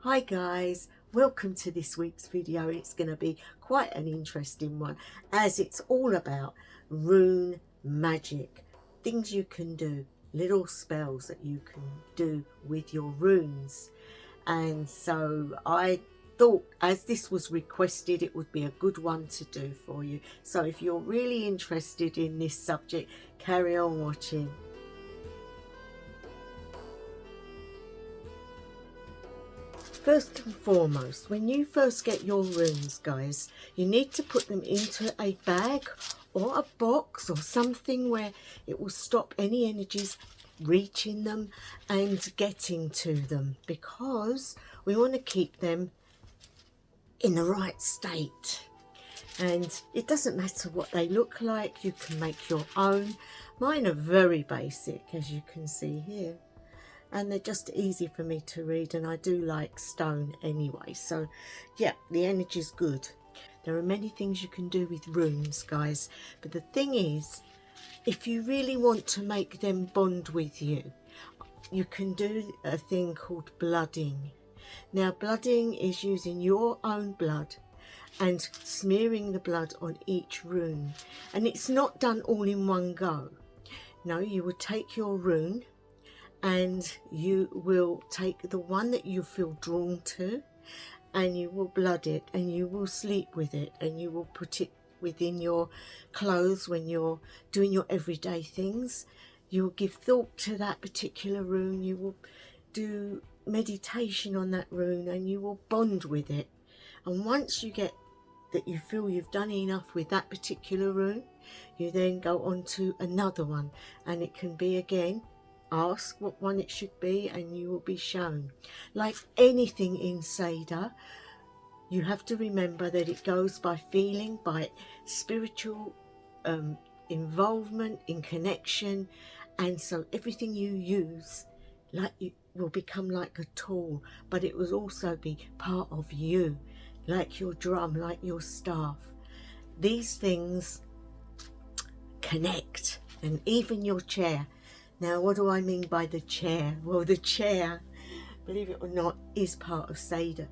Hi guys, welcome to this week's video. It's going to be quite an interesting one as it's all about rune magic, things you can do, little spells that you can do with your runes. And so I thought, as this was requested, it would be a good one to do for you. So if you're really interested in this subject, carry on watching. First and foremost, when you first get your runes, guys, you need to put them into a bag or a box or something where it will stop any energies reaching them and getting to them, because we want to keep them in the right state. And it doesn't matter what they look like, you can make your own. Mine are very basic, as you can see here. And they're just easy for me to read, and I do like stone anyway, so yeah, the energy's good. There are many things you can do with runes, guys, but the thing is, if you really want to make them bond with you, you can do a thing called blooding. Now, blooding is using your own blood and smearing the blood on each rune, and it's not done all in one go. No, you would take your rune and you will take the one that you feel drawn to, and you will blood it, and you will sleep with it, and you will put it within your clothes when you're doing your everyday things. You will give thought to that particular rune, you will do meditation on that rune, and you will bond with it. And once you get that you feel you've done enough with that particular rune, you then go on to another one, and it can be again, ask what one it should be and you will be shown. Like anything in Seiðr, you have to remember that it goes by feeling, by spiritual involvement, in connection, and so everything you use will become like a tool, but it will also be part of you, like your drum, like your staff. These things connect, and even your chair. Now, what do I mean by the chair? Well, the chair, believe it or not, is part of Seiðr.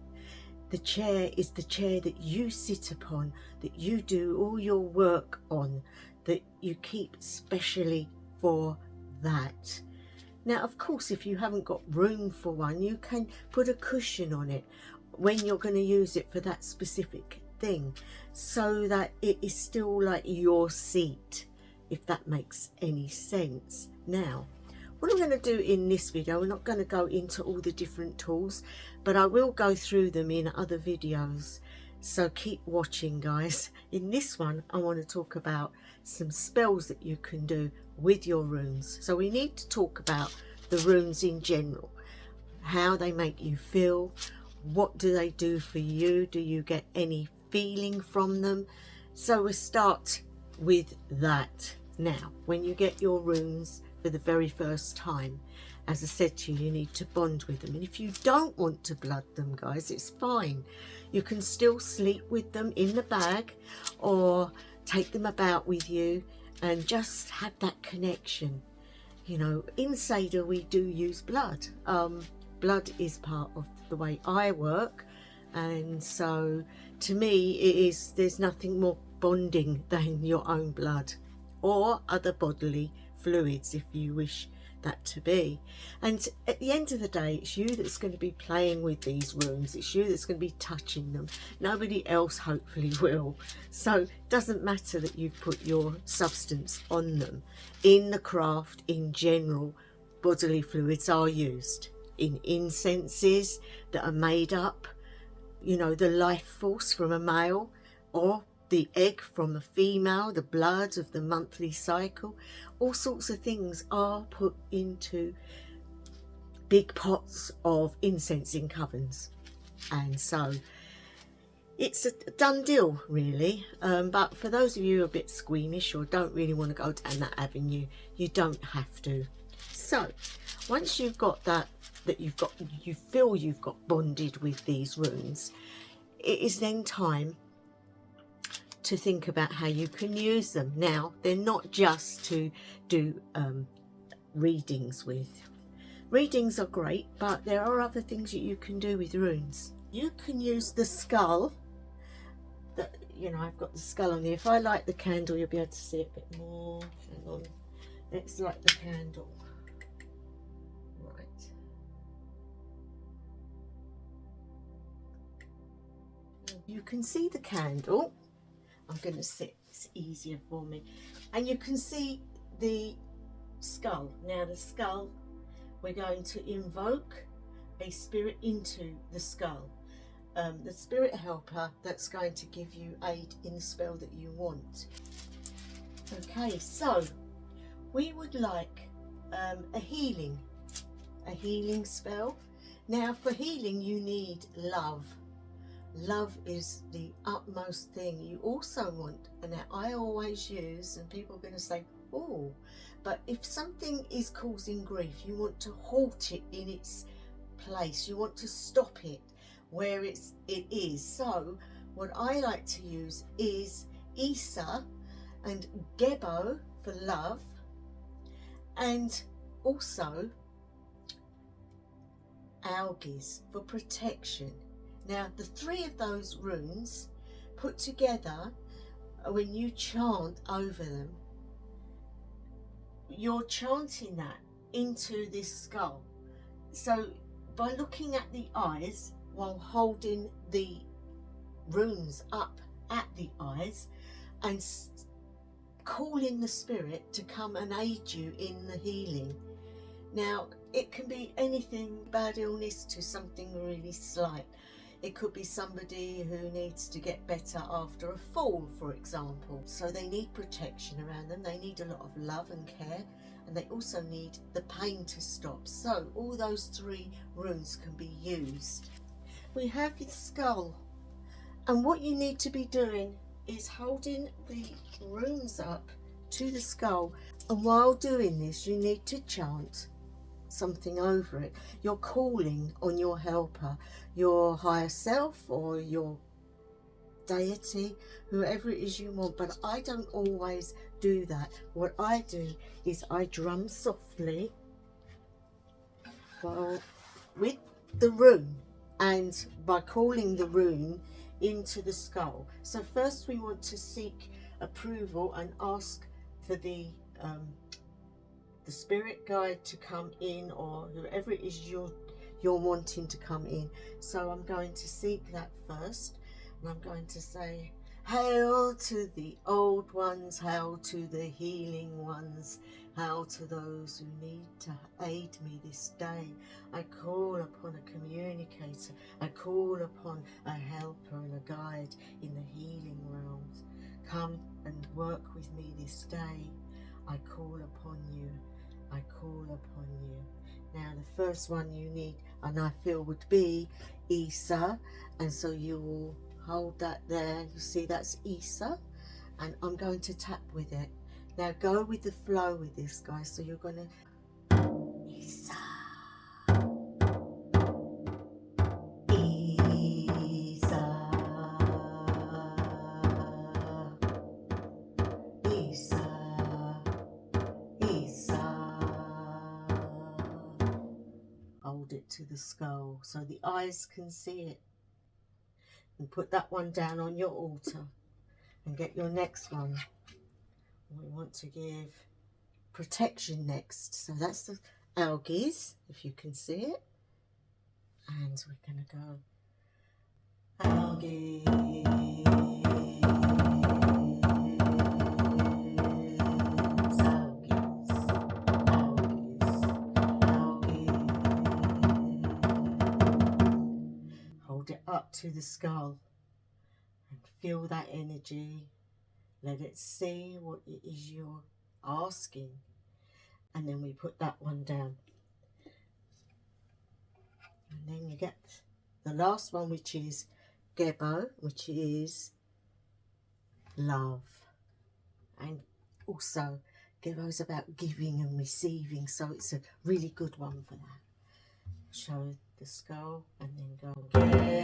The chair is the chair that you sit upon, that you do all your work on, that you keep specially for that. Now, of course, if you haven't got room for one, you can put a cushion on it when you're going to use it for that specific thing, so that it is still like your seat, if that makes any sense. Now, what I'm going to do in this video, we're not going to go into all the different tools, but I will go through them in other videos, so keep watching, guys. In this one, I want to talk about some spells that you can do with your runes. So we need to talk about the runes in general, how they make you feel, what do they do for you, do you get any feeling from them? So we'll start with that. Now, when you get your runes for the very first time, as I said to you, you need to bond with them. And if you don't want to blood them, guys, it's fine. You can still sleep with them in the bag or take them about with you and just have that connection. You know, in Seiðr we do use blood. Blood is part of the way I work, and so to me there's nothing more bonding than your own blood or other bodily fluids, if you wish that to be. And at the end of the day, it's you that's going to be playing with these runes, it's you that's going to be touching them, nobody else hopefully will. So it doesn't matter that you've put your substance on them. In the craft in general, bodily fluids are used in incenses that are made up, you know, the life force from a male or the egg from a female, the blood of the monthly cycle. All sorts of things are put into big pots of incense in covens, and so it's a done deal, really. But for those of you who are a bit squeamish or don't really want to go down that avenue, you don't have to. So once you've got that you feel you've got bonded with these runes, it is then time to think about how you can use them. Now, they're not just to do readings with. Readings are great, but there are other things that you can do with runes. You can use the skull. I've got the skull on here. If I light the candle, you'll be able to see it a bit more. Hang on. Let's light the candle. Right. You can see the candle. I'm going to sit. It's easier for me. And you can see the skull. Now the skull, we're going to invoke a spirit into the skull. The spirit helper that's going to give you aid in the spell that you want. Okay, so we would like a healing spell. Now for healing you need love. Love is the utmost thing. You also want, and I always use, and people are going to say, oh, but if something is causing grief, you want to halt it in its place. You want to stop it where it is. So what I like to use is Isa and Gebo for love, and also Algis for protection. Now the three of those runes put together, when you chant over them, you're chanting that into this skull. So by looking at the eyes while holding the runes up at the eyes and calling the spirit to come and aid you in the healing. Now it can be anything, bad illness to something really slight. It could be somebody who needs to get better after a fall, for example. So they need protection around them. They need a lot of love and care, and they also need the pain to stop. So all those three runes can be used. We have your skull, and what you need to be doing is holding the runes up to the skull, and while doing this you need to chant something over it. You're calling on your helper, your higher self or your deity, whoever it is you want, but I don't always do that. What I do is I drum softly with the rune, and by calling the rune into the skull. So first we want to seek approval and ask for the spirit guide to come in, or whoever it is you're wanting to come in. So I'm going to seek that first, and I'm going to say, hail to the old ones, hail to the healing ones, hail to those who need to aid me this day. I call upon a communicator, I call upon a helper and a guide in the healing realms. Come and work with me this day. I call upon you, I call upon you. Now the first one you need, and I feel, would be Isa, and so you will hold that there. You see, that's Isa, and I'm going to tap with it. Now go with the flow with this, guys. So you're going to Isa, Isa, Isa, Isa. Hold it to the skull so the eyes can see it, and put that one down on your altar and get your next one. We want to give protection next, so that's the algaes, if you can see it, and we're going to go algaes, algaes, algaes, algaes. Hold it up to the skull and feel that energy. Let it see what it is you're asking, and then we put that one down. And then you get the last one, which is Gebo, which is love. And also Gebo is about giving and receiving, so it's a really good one for that. Show the skull and then go Gebo.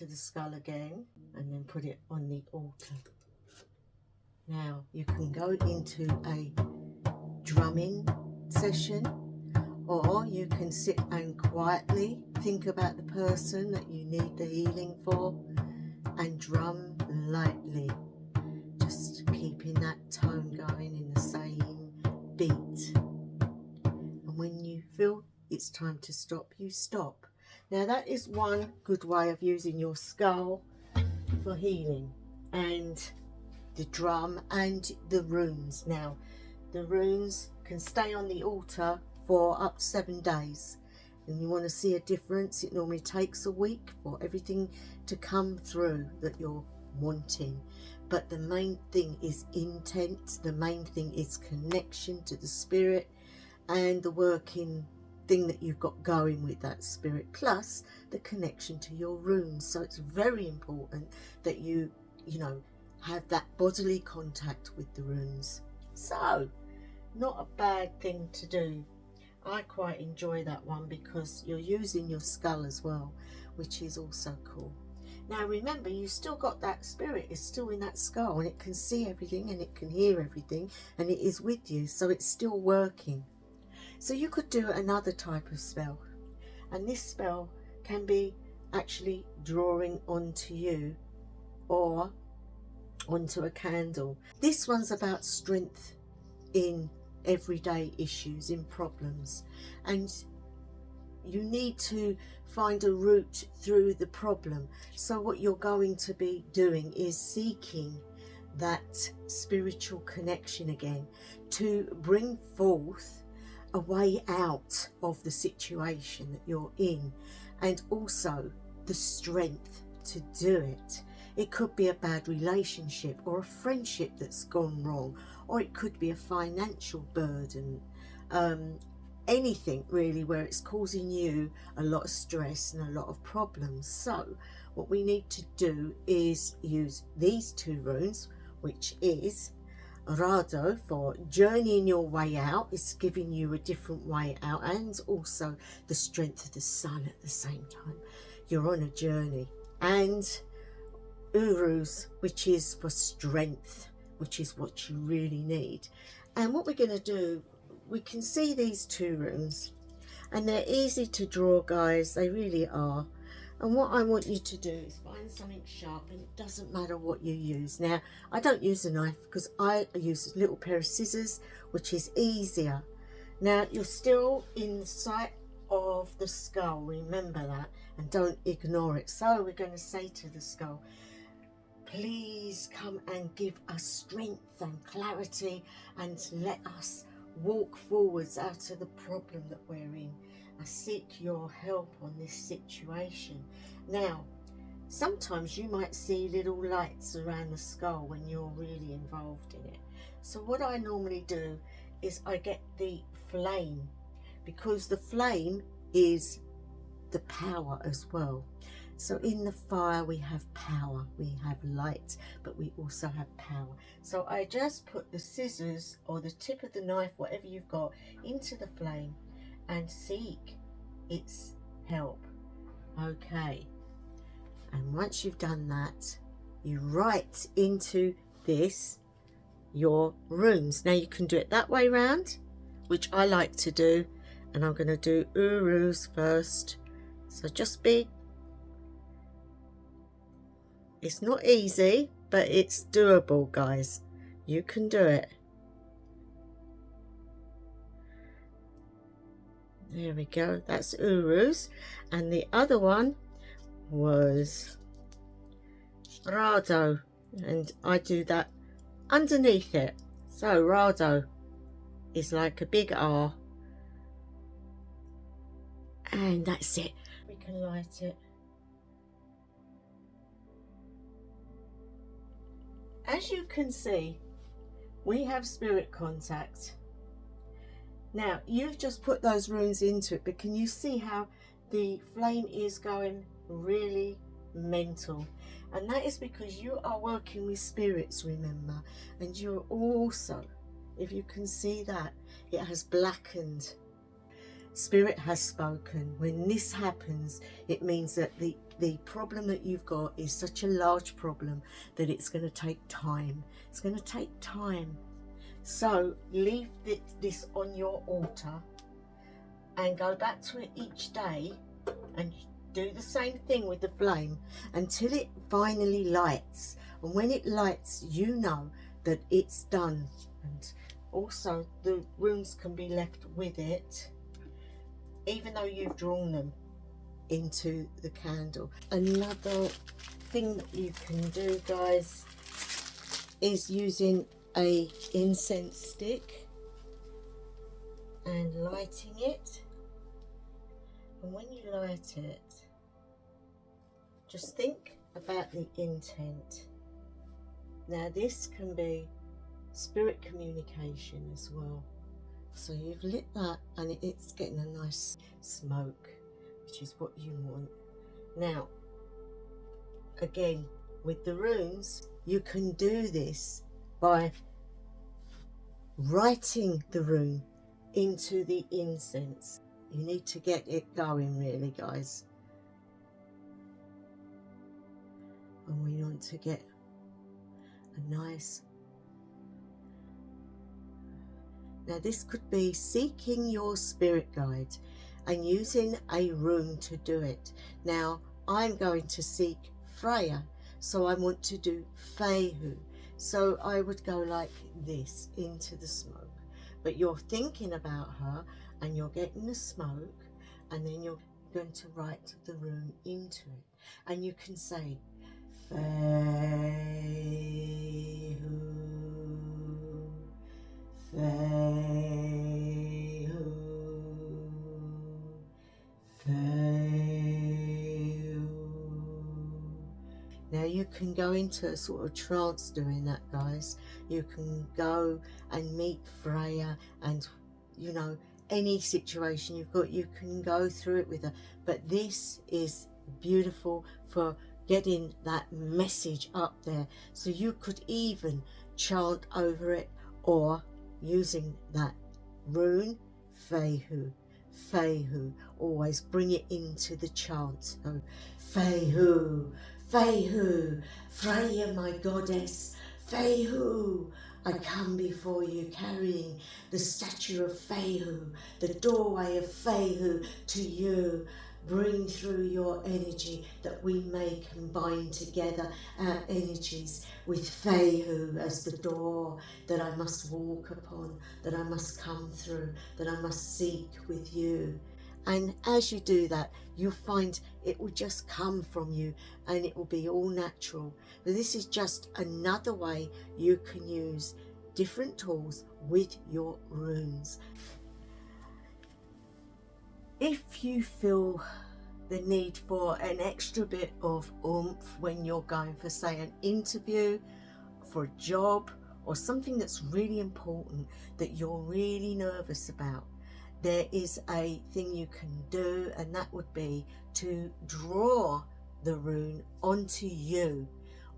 into the skull again and then put it on the altar. Now you can go into a drumming session, or you can sit and quietly think about the person that you need the healing for and drum lightly, just keeping that tone going in the same beat. And when you feel it's time to stop, you stop. Now that is one good way of using your skull for healing, and the drum and the runes. Now the runes can stay on the altar for up to 7 days, and you want to see a difference, it normally takes a week for everything to come through that you're wanting. But the main thing is intent, the main thing is connection to the spirit and the working thing that you've got going with that spirit, plus the connection to your runes. So it's very important that you know, have that bodily contact with the runes. So not a bad thing to do. I quite enjoy that one because you're using your skull as well, which is also cool. Now remember, you still got that spirit is still in that skull, and it can see everything and it can hear everything, and it is with you, so it's still working. So you could do another type of spell, and this spell can be actually drawing onto you or onto a candle. This one's about strength in everyday issues, in problems, and you need to find a route through the problem. So what you're going to be doing is seeking that spiritual connection again to bring forth a way out of the situation that you're in, and also the strength to do it. It could be a bad relationship or a friendship that's gone wrong, or it could be a financial burden, anything really where it's causing you a lot of stress and a lot of problems. So what we need to do is use these 2 runes, which is Rado for journeying your way out. It's giving you a different way out, and also the strength of the sun at the same time. You're on a journey. And Urus, which is for strength, which is what you really need. And what we're going to do, we can see these 2 runes, and they're easy to draw, guys, they really are. And what I want you to do is find something sharp, and it doesn't matter what you use. Now I don't use a knife because I use a little pair of scissors, which is easier. Now you're still in the sight of the skull, remember that, and don't ignore it. So we're going to say to the skull, please come and give us strength and clarity, and let us walk forwards out of the problem that we're in. I seek your help on this situation. Now, sometimes you might see little lights around the skull when you're really involved in it. So what I normally do is I get the flame, because the flame is the power as well. So in the fire we have power, we have light, but we also have power. So I just put the scissors or the tip of the knife, whatever you've got, into the flame and seek its help. Okay, and once you've done that, you write into this your runes. Now you can do it that way round, which I like to do, and I'm going to do Urus first. So just be, it's not easy, but it's doable, guys. You can do it. There we go, that's Urus. And the other one was Rado, and I do that underneath it. So Rado is like a big R, and that's it. We can light it. As you can see, we have spirit contact. Now you've just put those runes into it, but can you see how the flame is going really mental? And that is because you are working with spirits, remember, and you're also, if you can see that, it has blackened. Spirit has spoken. When this happens, it means that the problem that you've got is such a large problem that it's going to take time. It's going to take time. So leave this on your altar and go back to it each day and do the same thing with the flame until it finally lights. And when it lights, you know that it's done. And also the runes can be left with it, even though you've drawn them into the candle. Another thing that you can do, guys, is using a incense stick and lighting it. And when you light it, just think about the intent. Now this can be spirit communication as well. So you've lit that and it's getting a nice smoke, which is what you want. Now, again, with the runes, you can do this by writing the rune into the incense. You need to get it going really, guys. And we want to get a nice... Now this could be seeking your spirit guide and using a rune to do it. Now I'm going to seek Freya, so I want to do Fehu. So I would go like this into the smoke. But you're thinking about her and you're getting the smoke, and then you're going to write the rune into it. And you can say Fehu, Fehu, Fehu. Now you can go into a sort of trance doing that, guys. You can go and meet Freya, and you know, any situation you've got, you can go through it with her. But this is beautiful for getting that message up there. So you could even chant over it, or using that rune, Fehu, Fehu, always bring it into the chant. So, Fehu, Fehu, Freya my goddess, Fehu, I come before you carrying the statue of Fehu, the doorway of Fehu to you. Bring through your energy that we may combine together our energies with Fehu as the door that I must walk upon, that I must come through, that I must seek with you. And as you do that, you'll find it will just come from you and it will be all natural. But this is just another way you can use different tools with your runes. If you feel the need for an extra bit of oomph when you're going for, say, an interview, for a job, or something that's really important that you're really nervous about, there is a thing you can do, and that would be to draw the rune onto you,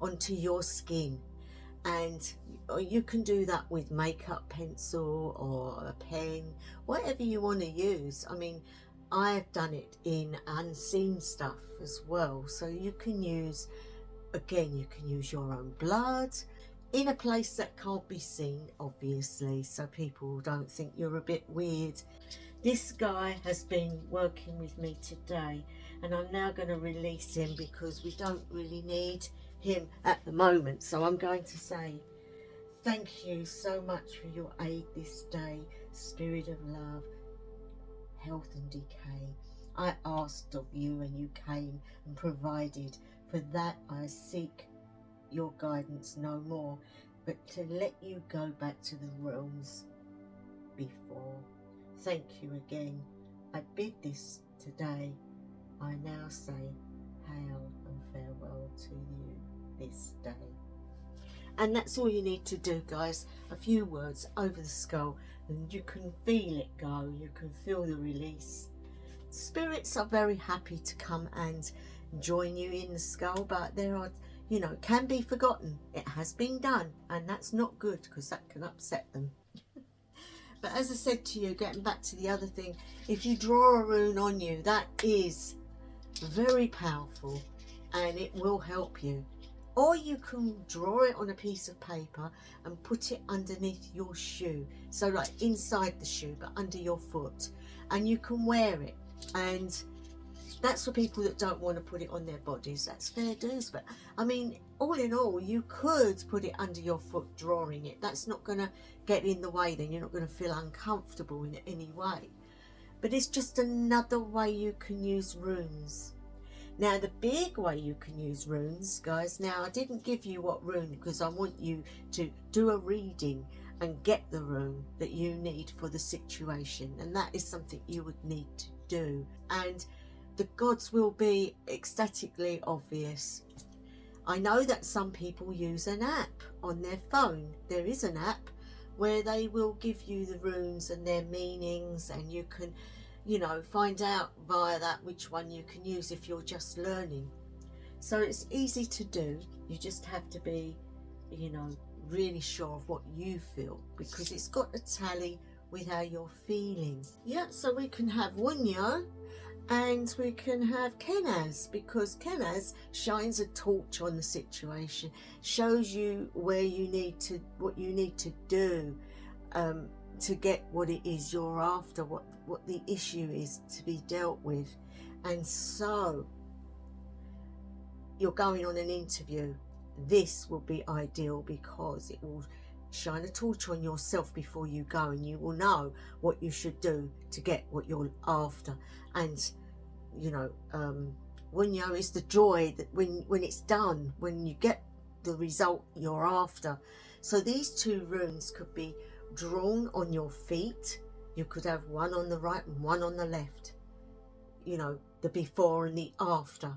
onto your skin. And you can do that with makeup pencil or a pen, whatever you want to use. I mean, I've done it in unseen stuff as well. So you can use, again, you can use your own blood in a place that can't be seen, obviously, so people don't think you're a bit weird. This guy has been working with me today, and I'm now going to release him because we don't really need him at the moment. So I'm going to say thank you so much for your aid this day, Spirit of Love, Health and Decay. I asked of you and you came and provided. For that I seek your guidance no more, but to let you go back to the realms before. Thank you again. I bid this today. I now say hail and farewell to you this day. And that's all you need to do, guys. A few words over the skull and you can feel it go. You can feel the release. Spirits are very happy to come and join you in the skull, but there are, you know, can be forgotten. It has been done, and that's not good because that can upset them. But as I said to you, getting back to the other thing, if you draw a rune on you, that is very powerful and it will help you. Or you can draw it on a piece of paper and put it underneath your shoe, so like inside the shoe but under your foot, and you can wear it. And that's for people that don't want to put it on their bodies, that's fair dues. But I mean, all in all, you could put it under your foot drawing it. That's not going to get in the way, then you're not going to feel uncomfortable in any way. But it's just another way you can use runes. Now the big way you can use runes, guys, now I didn't give you what rune because I want you to do a reading and get the rune that you need for the situation, and that is something you would need to do. And the gods will be ecstatically obvious. I know that some people use an app on their phone. There is an app where they will give you the runes and their meanings, and you can, you know, find out via that which one you can use if you're just learning. So it's easy to do. You just have to be, you know, really sure of what you feel, because it's got to tally with how you're feeling. Yeah, so we can have Wunyo and we can have Kenaz, because Kenaz shines a torch on the situation, shows you where you need to, what you need to do to get what it is you're after, what the issue is to be dealt with. And so you're going on an interview, this will be ideal because it will shine a torch on yourself before you go, and you will know what you should do to get what you're after. And you know, Wunyo is the joy that when it's done, when you get the result you're after. So these two runes could be drawn on your feet. You could have one on the right and one on the left, you know, the before and the after.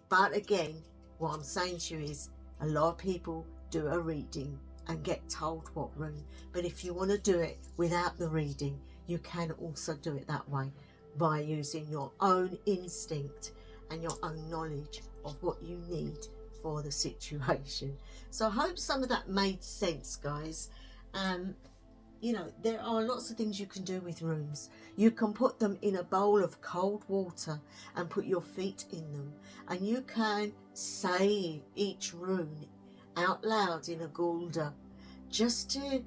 But again, what I'm saying to you is a lot of people do a reading and get told what rune. But if you want to do it without the reading, you can also do it that way, by using your own instinct and your own knowledge of what you need for the situation. So I hope some of that made sense, guys. You know, there are lots of things you can do with runes. You can put them in a bowl of cold water and put your feet in them, and you can say each rune out loud in a Galdr, just to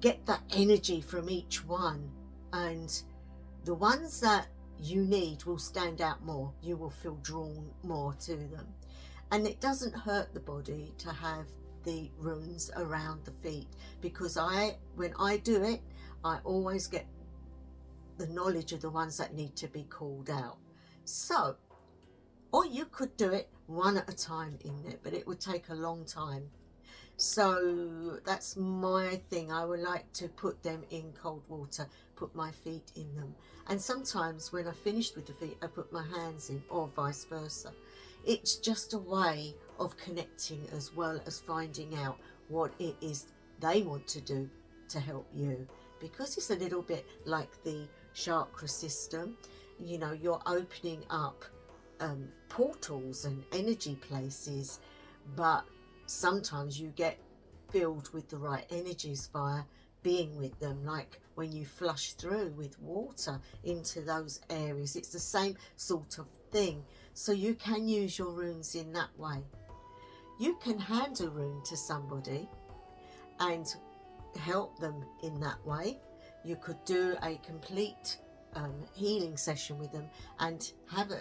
get that energy from each one. And the ones that you need will stand out more. You will feel drawn more to them. And it doesn't hurt the body to have the runes around the feet, because when I do it, I always get the knowledge of the ones that need to be called out. So, or you could do it one at a time in there, but it would take a long time. So that's my thing. I would like to put them in cold water, put my feet in them, and sometimes when I finished with the feet, I put my hands in, or vice versa. It's just a way of connecting, as well as finding out what it is they want to do to help you, because it's a little bit like the chakra system. You know, you're opening up portals and energy places, but sometimes you get filled with the right energies via being with them, like when you flush through with water into those areas. It's the same sort of thing. So you can use your runes in that way. You can hand a rune to somebody and help them in that way. You could do a complete healing session with them and have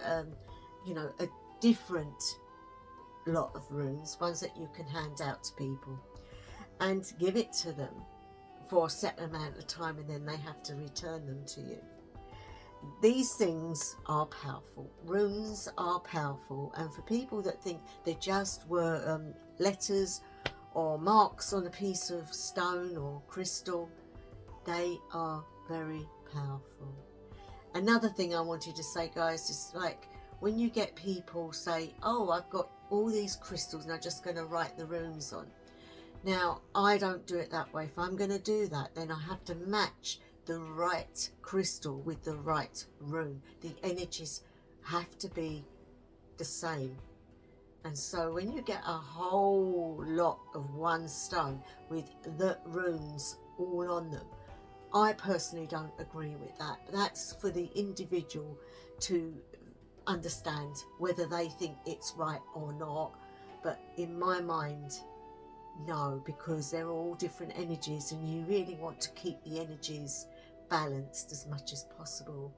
you know, a different lot of runes, ones that you can hand out to people, and give it to them for a set amount of time, and then they have to return them to you. These things are powerful. Runes are powerful, and for people that think they just were letters or marks on a piece of stone or crystal, they are very powerful. Another thing I wanted to say, guys, is like when you get people say, oh, I've got all these crystals and I'm just going to write the runes on. Now, I don't do it that way. If I'm going to do that, then I have to match the right crystal with the right rune. The energies have to be the same. And so when you get a whole lot of one stone with the runes all on them, I personally don't agree with that. That's for the individual to understand whether they think it's right or not. But in my mind, no, because they're all different energies and you really want to keep the energies balanced as much as possible.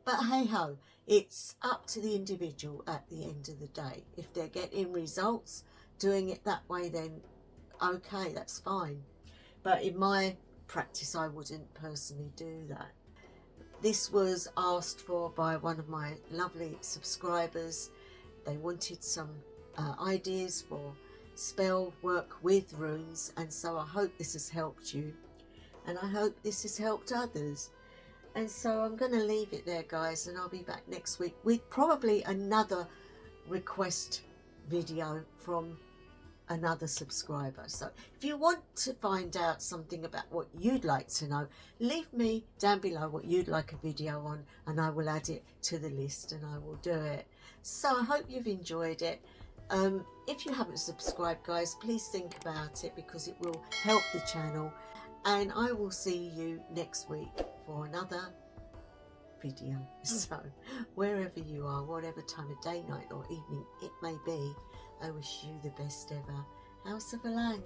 But hey ho, it's up to the individual at the end of the day. If they're getting results doing it that way, then okay, that's fine. But in my practice, I wouldn't personally do that. This was asked for by one of my lovely subscribers. They wanted some ideas for spell work with runes, and so I hope this has helped you, and I hope this has helped others. And so I'm going to leave it there, guys, and I'll be back next week with probably another request video from another subscriber. So if you want to find out something about what you'd like to know, leave me down below what you'd like a video on, and I will add it to the list and I will do it. So I hope you've enjoyed it. If you haven't subscribed, guys, please think about it, because it will help the channel, and I will see you next week for another video. So wherever you are, whatever time of day, night or evening it may be, I wish you the best ever. House of Alang.